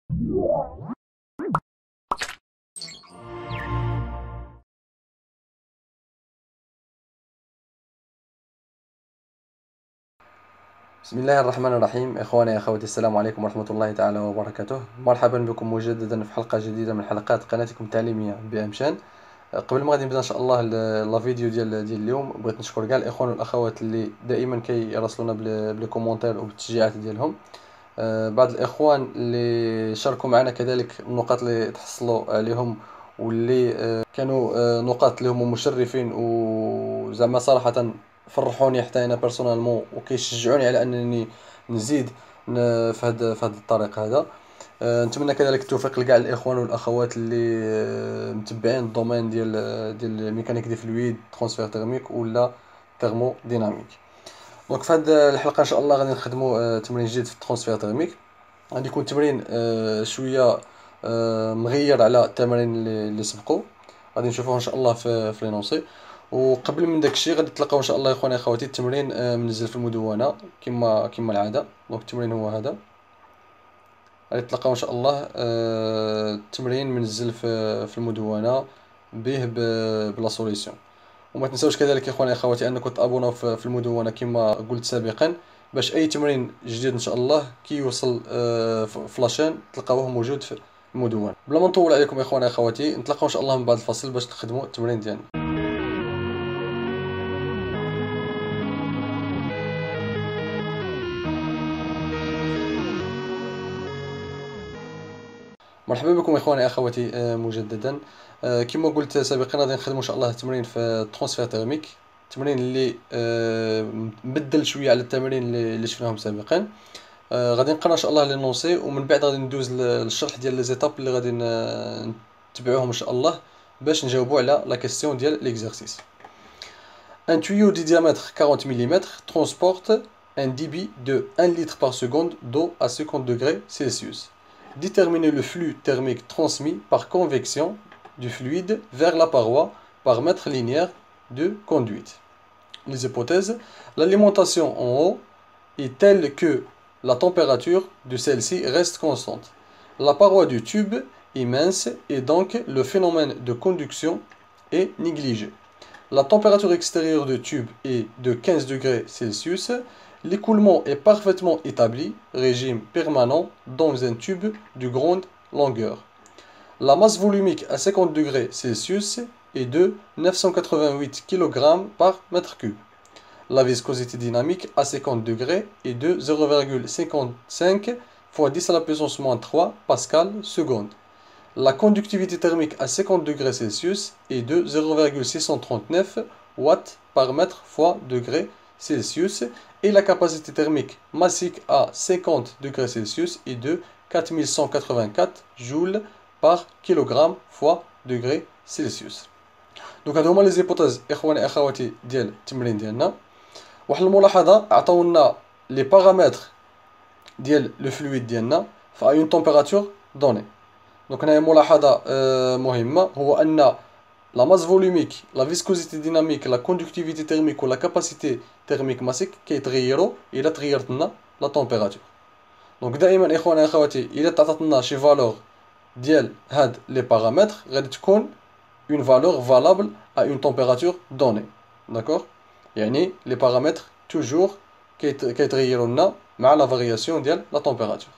بسم الله الرحمن الرحيم، إخواني أخواتي، السلام عليكم ورحمة الله تعالى وبركاته. مرحبا بكم مجددا في حلقة جديدة من حلقات قناتكم التعليمية بأمشان. قبل ما غادي نبدا إن شاء الله لا فيديو ديال اليوم، بغيت نشكر كاع الإخوان والأخوات اللي دائما كيراسلونا بلي كومونتير وبالتشجيعات ديالهم. بعض الإخوان اللي شاركوا معنا كذلك النقاط اللي تحصلوا عليهم، واللي كانوا نقاط اللي هما مشرفين، وزعما صراحة فرحوني حتى انا بيرسونالمون، وكيشجعوني على انني نزيد في هذا الطريق هذا. نتمنى كذلك التوفيق لكاع الاخوان والاخوات اللي متبعين الدومين ديال ميكانيك دي فلويد، ترانسفير تيرميك ولا ثيرمو ديناميك. دونك في هذه الحلقه ان شاء الله غادي نخدموا تمرين جديد في الترانسفير تيرميك. غادي يكون تمرين شويه مغير على التمارين اللي سبقوا. غادي نشوفوه ان شاء الله في لينونسي. وقبل من داكشي غادي تلقاو ان شاء الله اخواني اخواتي التمرين منزل في المدونه كما العاده. دونك التمرين هو هذا، غادي تلقاو ان شاء الله التمرين منزل في المدونه به بلا سوليسيون. وما تنساوش كذلك اخواني اخواتي انكم تابوناو في المدونه كما قلت سابقا، باش اي تمرين جديد ان شاء الله كي يوصل في لاشين تلقاوه موجود في المدونه. بلا ما نطول عليكم اخواني اخواتي، نتلاقاو ان شاء الله من بعد الفاصل باش نخدموا التمرين ديالنا. مرحبا بكم اخواني اخواتي مجددا. كما قلت سابقا غادي نخدموا ان شاء الله التمرين في الترانسفير تيرميك، التمرين اللي مبدل شويه على التمارين اللي شفناهم سابقا. غادي نقرا ان شاء الله لي نونسي، ومن بعد غادي ندوز للشرح ديال لي زيتاب اللي غادي نتبعوهم ان شاء الله باش نجاوبوا على لا كيسيون ديال ليكزercice. Un tuyau de diamètre 40 mm transporte un débit de 1 litre par seconde d'eau à 50 degrés Celsius. Déterminer le flux thermique transmis par convection du fluide vers la paroi par mètre linéaire de conduite. Les hypothèses. L'alimentation en eau est telle que la température de celle-ci reste constante. La paroi du tube est mince et donc le phénomène de conduction est négligé. La température extérieure du tube est de 15 degrés Celsius. L'écoulement est parfaitement établi, régime permanent dans un tube de grande longueur. La masse volumique à 50 degrés Celsius est de 988 kg par mètre cube. La viscosité dynamique à 50 degrés est de 0,55 fois 10 à la puissance moins 3 pascal seconde. La conductivité thermique à 50 degrés Celsius est de 0,639 watts par mètre fois degré Celsius et la capacité thermique massique à 50 degrés Celsius est de 4184 joules par kilogramme fois degré Celsius. Donc هادو هما لي زيبوتيز اخواني اخواتي ديال التمرين ديالنا. واحد الملاحظه، عطاونا لي بارامتر ديال لو فلويد ديالنا في اون تمبيراتور دوني. دونك هنايا ملاحظه مهمه، هو ان لا ماس فولوميك، لا فيسكوزيتي ديناميك، لا كوندكتيفيتي تيرميك ولا كاباسيتي تيرميك ماسيك كيتغيروا الا تغيرت لنا لا تمبيراتور. دونك دائما اخواني اخواتي الا تعطات لنا شي فالور ديال هاد لي بارامتر غادي تكون اون فالور فالابل ا اون تمبيراتور دوني. داكور، يعني لي بارامتر توجور كيتغيروا لنا مع لا فارياسيون ديال لا تمبيراتور.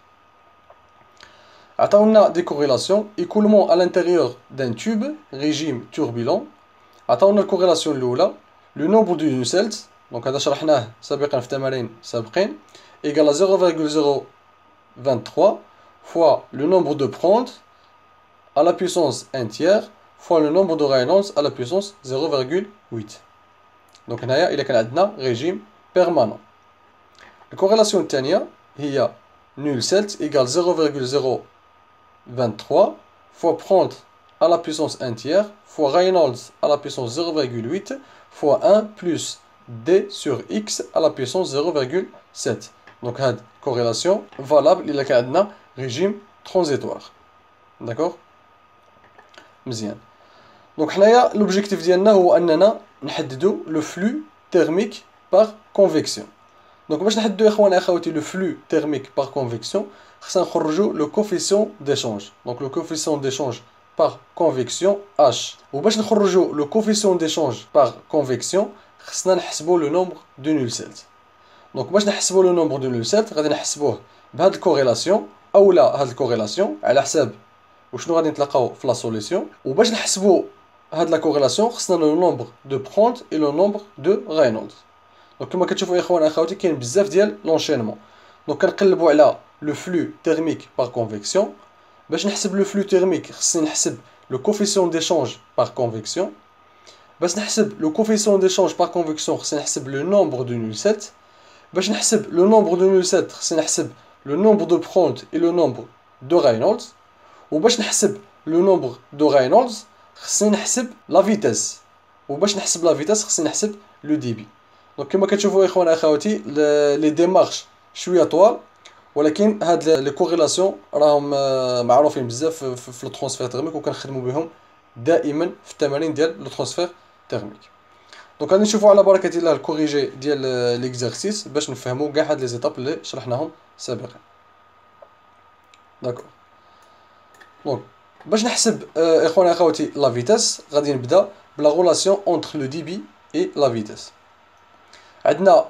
عطاونا دي كوريلاسيون، écoulement à l'intérieur d'un tube régime turbulent. عطاونا الكوريلاسيون الاولى، لو نومبر دو نوسلت، دونك هذا شرحناه سابقا في تمارين سابقين، ايكال 0,023 fois le nombre de Prandtl à la puissance 1 tiers fois le nombre de Reynolds à la puissance 0,8. دونك هنايا الا كان عندنا ريجيم بيرمانون. الكوريلاسيون الثانيه هي نولسلت ايكال 0,023 fois Prandtl à la puissance 1 tiers fois Reynolds à la puissance 0,8 fois 1 plus d sur x à la puissance 0,7. Donc هاد corrélation valable الا كان عندنا ريجيم ترانزيتوار. داكور مزيان. دونك حنايا لوبجيكتيف ديالنا هو اننا نحددو لو فلو تيرميك باغ كونفيكسيون. دونك باش نحددو اخواني اخواتي لو فلو تيرميك باغ كونفيكسيون خصنا نخرجوا لو كوفيسيون ديشونج. دونك لو كوفيسيون ديشونج par convection H. وباش نخرجوا لو كوفيسيون ديشونج par convection خصنا نحسبوا لو نومبر دو نولسيلت. دونك باش نحسبوا لو نومبر دو نولسيلت غادي نحسبوه بهاد الكوريلاسيون اولا هاد الكوريلاسيون على حساب وشنو غادي نتلاقاو في لا سوليسيون. وباش نحسبوا هاد لا كوريلاسيون خصنا لو نومبر دو برونت اي لو نومبر دو رينولد. دونك كما كتشوفوا يا اخوان اخواتي كاين بزاف ديال لونشينمون. دونك كنقلبوا على لو فلو تيرميك بار كونفيكسيون. باش نحسب لو فلو تيرميك خصني نحسب لو كوفيسيون ديشونج بار كونفيكسيون. باش نحسب لو كوفيسيون ديشونج بار كونفيكسيون خصني نحسب لو نومبر دو نولسيلت. باش نحسب لو نومبر دو نولسيلت خصني نحسب لو نومبر دو برونت اي لو نومبر دو رينولدز. وباش نحسب لو نومبر دو رينولدز خصني نحسب لا فيتاس. وباش نحسب لا فيتاس خصني نحسب لو ديبي. دونك كما كتشوفوا اخوان اخواتي لي ديمارش شويه طوال، ولكن هاد لي كوريلاسيون راهم معروفين بزاف في لو ترونسفير تيرميك وكنخدموا بهم دائما في التمارين ديال لو ترونسفير تيرميك. دونك غادي نشوفوا على بركه الله الكوريجي ديال ليكزارسيس باش نفهموا كاع هاد لي زيتاب اللي شرحناهم سابقا. داكور. دونك باش نحسب اخوان اخواتي لا فيتاس غادي نبدا بلا غولاسيون اونتر لو ديبي اي لا فيتاس. عندنا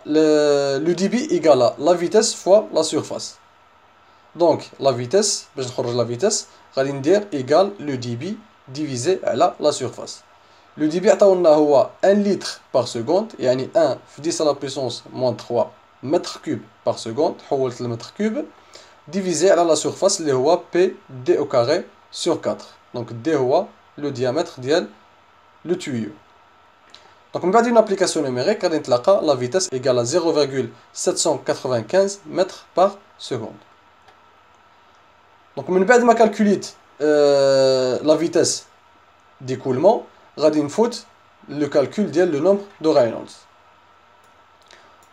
لو ديبي ايكال لا فيتاس فوا لا سيرفاس. دونك لا فيتاس باش نخرج لا فيتاس غادي ندير ايكال لو ديبي ديفيزي على لا سيرفاس. لو ديبي عطاونا هو 1 لتر بار سكوند، يعني 1 في 10 على بيسونس موان 3 متر كوب بار سكوند، حولت لمتر كوب، ديفيزي على لا سيرفاس اللي هو بي دي او كاري سور 4. دونك دي هو لو ديامتر ديال لو tuyau. دونك من بعد اون ابليكاسيون نيميريك غادي نتلاقى لا فيتاس ايكال 0.795 متر بار سكوند. دونك من بعد ما كالكوليت لا فيتاس ديكولمون غادي نفوت لو كالكول ديال لو نومبر دو رينولدز.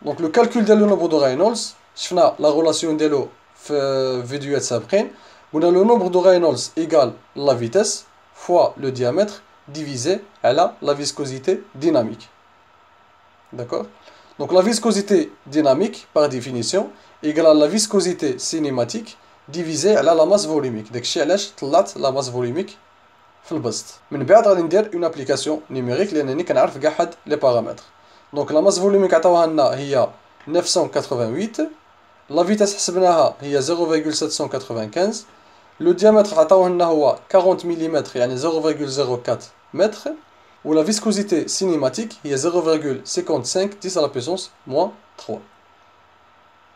دونك لو كالكول ديال لو نومبر دو رينولدز شفنا لا غولاسيون ديالو في فيديوهات سابقين. قلنا لو نومبر دو رينولدز ايكال لا فيتاس فوا لو ديامتر divisé à la viscosité dynamique. D'accord? Donc la viscosité dynamique, par définition, égale à la viscosité cinématique divisée à la masse volumique. Donc علاش طلعت la masse volumique في البسط. من بعد غادي ندير une application numérique لأنني كنعرف كاع هاد لي بارامتر. Donc la masse volumique عطاوها لنا هي 988. La vitesse حسبناها هي 0.795. لو ديامتر عطاوه لنا هو 40 ملم يعني 0.04 متر. ولا فيسكوزيتي سينيماتيك هي 0.55 10 على بيسونس موان 3.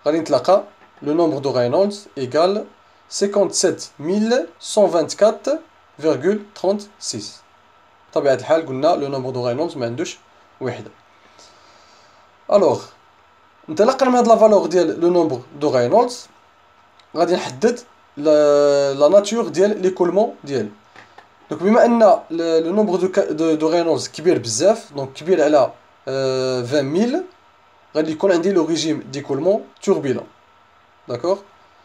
غادي نتلاقى لو نومبر دو رينولدز ايكال 57124.36. بطبيعة الحال قلنا لو نومبر دو رينولدز ما عندوش وحدة. الوغ انطلاقا من هاد لا فالور ديال لو نومبر دو رينولدز غادي نحدد لا ناتور ديال ليكولمون ديالو. دونك بما ان لو نومبر دو رينولدز كبير بزاف، دونك كبير على 20000، غادي يكون عندي لو ريجيم ديكولمون توربيلون. داكوغ.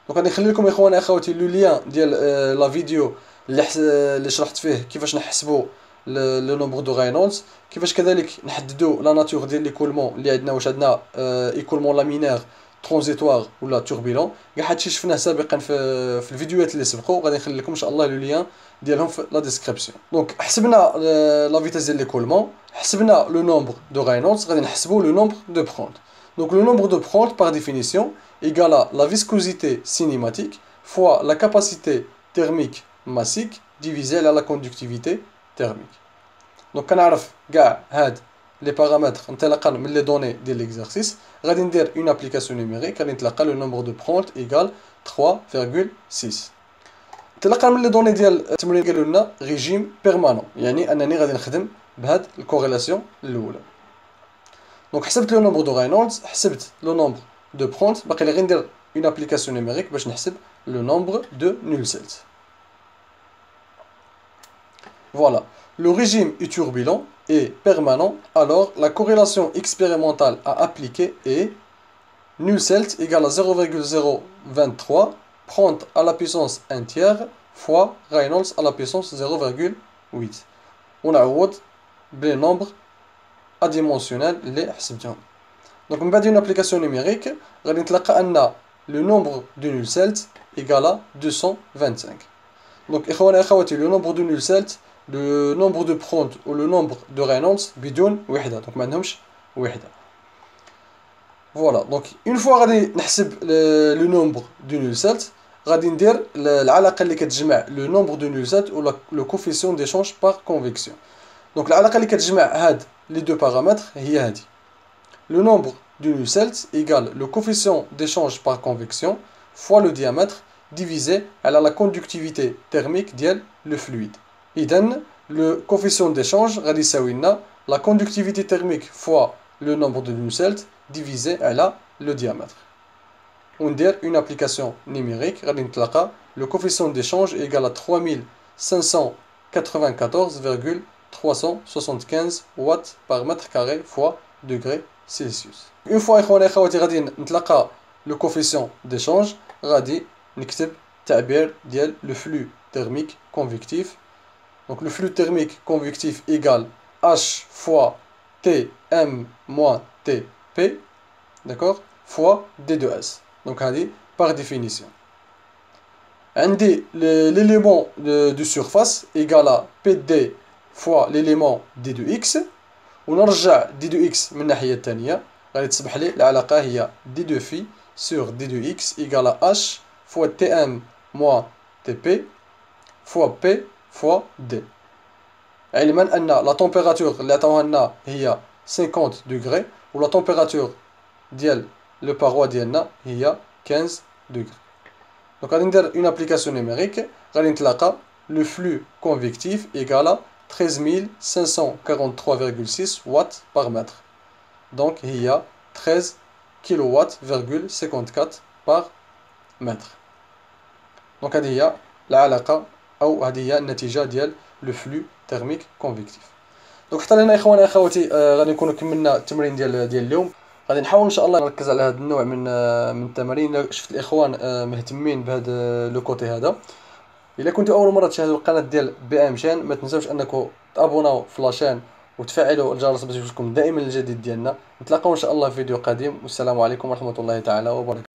دونك غادي نخلي لكم اخواني اخواتي لو ليان ديال لا فيديو اللي شرحت فيه كيفاش نحسبوا لو نومبر دو رينولدز، كيفاش كذلك نحددوا لا ناتور ديال ليكولمون اللي عندنا، واش عندنا ايكولمون لامينير ترانزيتوار ولا توربيلون. كاع هادشي شفناه سابقا في الفيديوهات اللي سبقوا، غادي نخلي لكم ان شاء الله لو ليان ديالهم في لا ديسكريبسيون. دونك حسبنا لا فيتاس ديال ليكولمون، حسبنا لو نومبر دو رينولدز، غادي نحسبوا لو نومبر دو برونت. دونك لو نومبر دو برونت par définition égale à la viscosité cinématique fois la capacité thermique massique divisé على la conductivité thermique. دونك كنعرف كاع هاد لي بارامتر انطلاقا من لي دوني ديال ليكزارسيس. غادي ندير اون ابليكاسيون نيميريك، غادي نتلقى لو نومبر دو برونت ايكال 3.6. انطلاقا من لي دوني ديال التمرين قالوا لنا ريجيم بيرمانون، يعني انني غادي نخدم بهاد الكوريلاسيون الاولى. دونك حسبت لو نومبر دو رينولدز، حسبت لو نومبر دو برونت، باقي لي غير ندير اون ابليكاسيون نيميريك باش نحسب لو نومبر دو نولسيلت. Voilà, le régime est turbulent et permanent, alors la corrélation expérimentale à appliquer est Nulselt égale à 0.023 prendre à la puissance 1 tiers fois Reynolds à la puissance 0.8. ونعوض بلي نومبر اديمونسيونيل اللي حسبتهم. دونك من بعد اون ابليكاسيون نيميريك غادي نتلقى ان لو نومبر دو نولسيلت égale à 225. Donc إخواني أخواتي le nombre de Nulselt, le nombre de Pront ou le nombre de Reynolds بدون وحدة. Donc ما عندهمش وحدة. Voilà, donc une fois غادي نحسب le nombre de Nulselt, غادي ندير العلاقة اللي كتجمع le nombre de Nulselt ou le coefficient d'échange par convection. Donc العلاقة اللي كتجمع هاد les deux paramètres هي هادي. Le nombre de Nulselt égale le coefficient d'échange par convection fois le diamètre divisé à la conductivité thermique ديال le fluide. إذن le coefficient d'échange غادي يساوي لنا la conductivité thermique fois le nombre de Nulselt divisé à le diamètre. On dit une application numérique, le coefficient d'échange est égal à 3594,375 watts par mètre carré fois degré Celsius. Une fois le coefficient d'échange, غادي نكتب تعبير ديال le flux thermique convectif. Donc le flux thermique convectif égale H fois Tm moins Tp, d'accord, fois D2S. Donc par définition. L'élément de surface égale à PD fois l'élément D2X. ونرجع D2X من الناحية الثانية غادي تصبح لي العلاقة هي D2Φ sur D2X égale à H fois Tm moins Tp fois P fois D. علما أن la température اللي عطاوها لنا هي 50 degrés و la température ديال le paroi ديالنا هي 15 degrés. Donc غادي ندير une application numérique غادي نتلاقى le flux convectif égale à 13543,6 watts par mètre. Donc هي 13 kW,54 par mètre. Donc هذه هي العلاقة أو هذه هي النتيجة ديال le flux thermique convectif. دونك حتى لهنا اخواني اخواتي غادي نكونوا كملنا التمرين ديال اليوم. غادي نحاول ان شاء الله نركز على هذا النوع من التمارين. شفت الاخوان مهتمين بهذا لو كوتي هذا. الا كنتوا اول مره تشاهدوا القناه ديال بي ام شان ما تنساوش انكم تابوناو في لاشين وتفعلوا الجرس باش يوصلكم دائما الجديد ديالنا. نتلاقاو ان شاء الله في فيديو قادم والسلام عليكم ورحمه الله تعالى وبركاته.